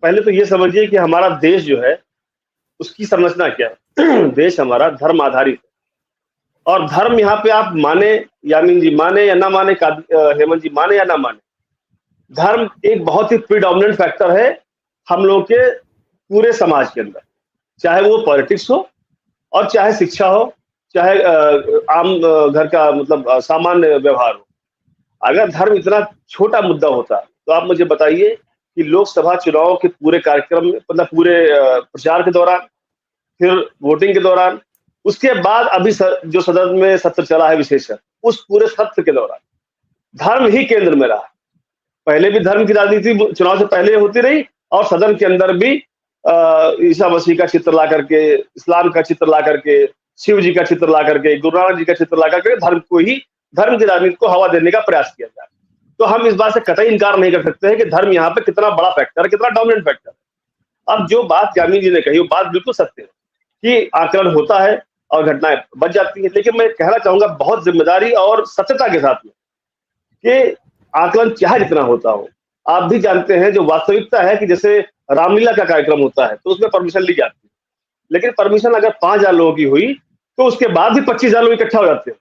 पहले तो ये समझिए कि हमारा देश जो है उसकी संरचना क्या है। देश हमारा धर्म आधारित है, और धर्म यहाँ पे आप माने, यामीन जी माने या ना माने, हेमंत जी माने या ना माने, धर्म एक बहुत ही प्रीडोमिनेंट फैक्टर है हम लोग के पूरे समाज के अंदर, चाहे वो पॉलिटिक्स हो और चाहे शिक्षा हो, चाहे आम घर का मतलब सामान्य व्यवहार हो। अगर धर्म इतना छोटा मुद्दा होता तो आप मुझे बताइए कि लोकसभा चुनाव के पूरे कार्यक्रम में, मतलब पूरे प्रचार के दौरान, फिर वोटिंग के दौरान, उसके बाद अभी जो सदन में सत्र चला है विशेषकर, उस पूरे सत्र के दौरान धर्म ही केंद्र में रहा। पहले भी धर्म की राजनीति चुनाव से पहले होती रही, और सदन के अंदर भी ईसा मसीह का चित्र ला करके, इस्लाम का चित्र ला करके, शिव जी का चित्र ला करके, गुरु नानक जी का चित्र ला करके धर्म को ही, धर्म की राजनीति को हवा देने का प्रयास किया जाए। तो हम इस बात से कतई इनकार नहीं कर सकते हैं कि धर्म यहाँ पे कितना बड़ा फैक्टर है, कितना डोमिनेंट फैक्टर है। अब जो बात यामीन जी ने कही वो बात बिल्कुल सत्य है कि आकलन होता है और घटनाएं बच जाती है, लेकिन मैं कहना चाहूंगा बहुत जिम्मेदारी और सत्यता के साथ में कि आकलन चाहे जितना होता हो, आप भी जानते हैं जो वास्तविकता है कि जैसे रामलीला का कार्यक्रम होता है तो उसमें परमिशन ली जाती है, लेकिन परमिशन अगर 5,000 लोगों की हुई तो उसके बाद भी 25,000 लोग इकट्ठा हो जाते हैं।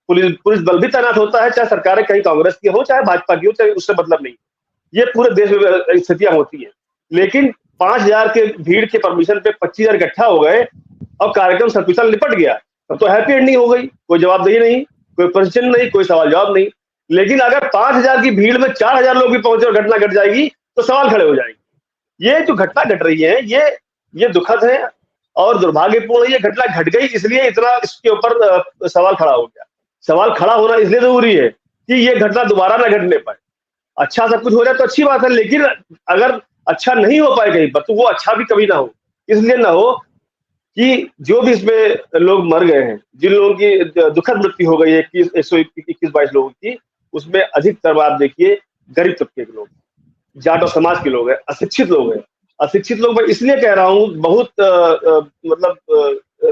पुलिस बल भी तैनात होता है, चाहे सरकारें कहीं कांग्रेस की हो चाहे भाजपा की हो, चाहे उससे मतलब नहीं, ये पूरे देश में स्थितियां होती है। लेकिन 5,000 के भीड़ के परमिशन पे 25,000 इकट्ठा हो गए और कार्यक्रम सकुशल निपट गया, तब तो हैप्पी एंडिंग हो गई, कोई जवाबदेही नहीं, कोई प्रश्न नहीं, कोई सवाल जवाब नहीं। लेकिन अगर 5,000 की भीड़ में 4,000 लोग भी पहुंचे और घटना घट जाएगी तो सवाल खड़े हो जाएंगे। ये जो घटना घट रही है ये दुखद है और दुर्भाग्यपूर्ण। ये घटना घट गई इसलिए इतना इसके ऊपर सवाल खड़ा हो गया। सवाल खड़ा होना इसलिए जरूरी है कि ये घटना दोबारा ना घटने पाए। अच्छा सब कुछ हो जाए तो अच्छी बात है, लेकिन अगर अच्छा नहीं हो पाए कहीं पर तो वो अच्छा भी कभी ना हो। इसलिए ना हो कि जो भी इसमें लोग मर गए हैं, जिन लोगों की दुखद मृत्यु हो गई है 21-22 लोगों की, उसमें अधिकतर आप देखिए गरीब तबके के लोग, जाट और समाज के लोग हैं, अशिक्षित लोग हैं। अशिक्षित लोग मैं इसलिए कह रहा हूँ बहुत मतलब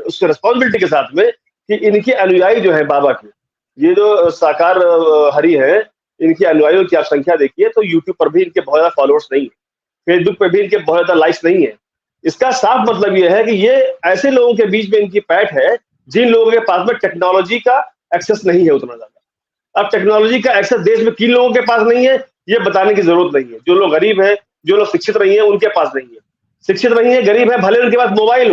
उस रिस्पॉन्सिबिलिटी के साथ में कि इनके अनुयायी जो है बाबा के, ये जो साकार हरि है, इनके अनुयायियों की आप संख्या देखिए तो यूट्यूब पर भी इनके बहुत ज्यादा फॉलोअर्स नहीं है, फेसबुक पर भी इनके बहुत ज्यादा लाइक्स नहीं है। इसका साफ मतलब यह है कि ये ऐसे लोगों के बीच में इनकी पैठ है जिन लोगों के पास में टेक्नोलॉजी का एक्सेस नहीं है उतना ज्यादा। अब टेक्नोलॉजी का एक्सेस देश में किन लोगों के पास नहीं है ये बताने की जरूरत नहीं है। जो लोग गरीब है, जो लोग शिक्षित नहीं है, उनके पास नहीं है। शिक्षित नहीं है, गरीब है, भले उनके पास मोबाइल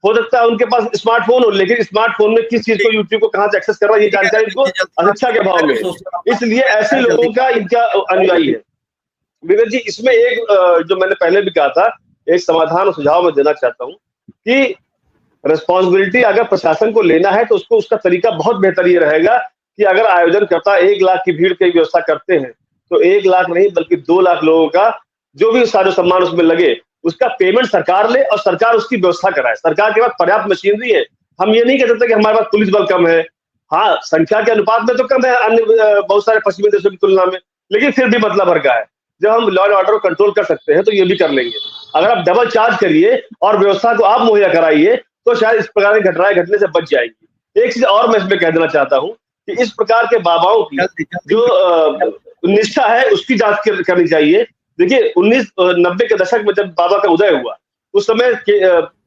हो सकता है उनके पास स्मार्टफोन हो, लेकिन स्मार्टफोन में किस चीज को, यूट्यूब को कहां से एक्सेस कर रहा है ये जानकारी इनको अशिक्षा के भाव में, इसलिए ऐसे लोगों का इनका अनुयायी है। विवेक जी, इसमें एक जो मैंने पहले भी कहा था, एक समाधान और सुझाव मैं देना चाहता हूँ कि रिस्पॉन्सिबिलिटी अगर प्रशासन को लेना है तो उसको उसका तरीका बहुत बेहतर ये रहेगा कि अगर आयोजन करता 1 लाख की भीड़ की व्यवस्था करते हैं तो 1 लाख नहीं बल्कि 2 लाख लोगों का जो भी साजो सम्मान उसमें लगे उसका पेमेंट सरकार ले और सरकार उसकी व्यवस्था कराए। सरकार के पास पर्याप्त मशीनरी है। हम ये नहीं कह सकते कि हमारे पास पुलिस बल कम है, हाँ संख्या के अनुपात में तो कम है अन्य बहुत सारे पश्चिमी देशों की तुलना में, लेकिन फिर भी मतलब भर का है। जब हम लॉ एंड ऑर्डर को कंट्रोल कर सकते हैं तो ये भी कर लेंगे। अगर आप डबल चार्ज करिए और व्यवस्था को आप मुहैया कराइए तो शायद इस प्रकार की घटनाएं घटने से बच जाएगी। एक चीज और मैं इसमें कह देना चाहता हूँ कि इस प्रकार के बाबाओं की जो निष्ठा है उसकी जांच करनी चाहिए। देखिए 1990 के दशक में जब बाबा का उदय हुआ उस समय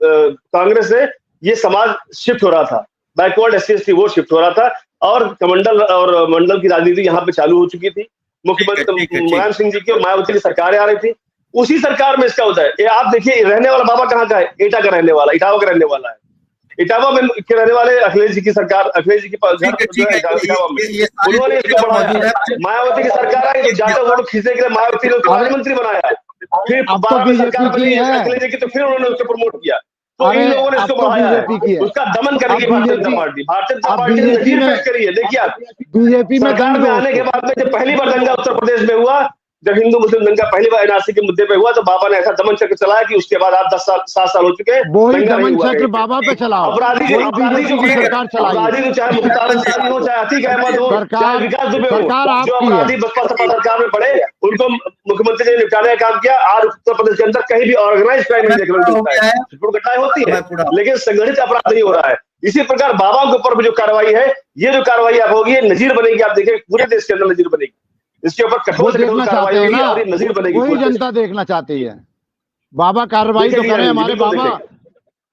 कांग्रेस से ये समाज शिफ्ट हो रहा था, बैकवर्ड SC/ST वोट शिफ्ट हो रहा था और कमंडल और मंडल की राजनीति यहाँ पे चालू हो चुकी थी। मुख्यमंत्री मुलायम सिंह जी की और मायावती की सरकारें आ रही थी। उसी सरकार में इसका उदय। ये आप देखिए रहने वाला बाबा कहाँ का है, एटा का रहने वाला, इटावा का रहने वाला है। इटावा में के रहने वाले अखिलेश जी की सरकार, अखिलेश जी की उन्होंने इसको बढ़ाया। मायावती की सरकार आई तो जाटो वोट खींचने के लिए मायावती ने प्रधानमंत्री बनाया, फिर सरकार बनी अखिलेश जी की तो फिर उन्होंने उसको प्रमोट किया। तो इन लोगों ने इसको बढ़ाया है, उसका दमन करेगी भारतीय जनता पार्टी। भारतीय जनता पार्टी ने नजीर पेश करी है। देखिए आप बीजेपी सरकार में आने के बाद में जब पहली बार दंगा उत्तर प्रदेश में हुआ, जब हिंदू मुस्लिम दंगा पहली बार NRC के मुद्दे पे हुआ तो बाबा ने ऐसा दमन चक्र चलाया कि उसके बाद आप 7 साल हो चुके हैं दमन चक्र बाबा पे चलाओ। अपराधी जो चाहे मुख्तार अंसारी हो, चाहे अतीक अहमद हो, चाहे विकास दुबे हो, जो अपराधी बसपा सपा सरकार में पड़े उनको मुख्यमंत्री ने निपटाने का काम किया। आज उत्तर प्रदेश के अंदर कहीं भी ऑर्गेनाइज क्राइम नहीं देखने को मिलता है। घटनाएं होती है लेकिन संगठित अपराध नहीं हो रहा है। इसी प्रकार बाबाओं के ऊपर जो कार्रवाई है, ये जो कार्रवाई आप होगी नजीर बनेगी। आप देखिए पूरे देश के अंदर नजीर बनेगी, इसके ऊपर कठोर से कठोर कार्रवाई होगी और ये नजीर बनेगी। वही जनता देखना चाहती है। बाबा कार्रवाई तो देखेंगे करें, यामीन जी, हमारे बिल्कुल बाबा। देखेंगे।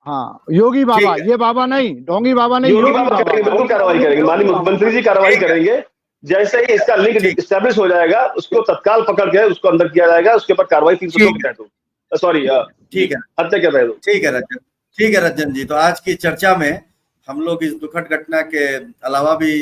हाँ, योगी बाबा, ठीक है। ये बाबा नहीं, ढोंगी बाबा नहीं, योगी योगी बाबा करेंगे, बाबा। बिल्कुल कार्रवाई करेंगे, माननीय मुख्यमंत्री जी कार्रवाई ठीक है। करेंगे। जैसे ही इसका लिंक ठीक। एस्टैब्लिश हो जाएगा, उसको तत्काल पकड़ के उसको अंदर किया जाएगा, उसके ऊपर कार्रवाई 302 ठीक के है। तहत होगी। सॉरी, ठीक है। हत्या के तहत। ठीक है रंजन, ठीक है रंजन जी। तो आज की चर्चा में हम लोग इस दुखद घटना के अलावा भी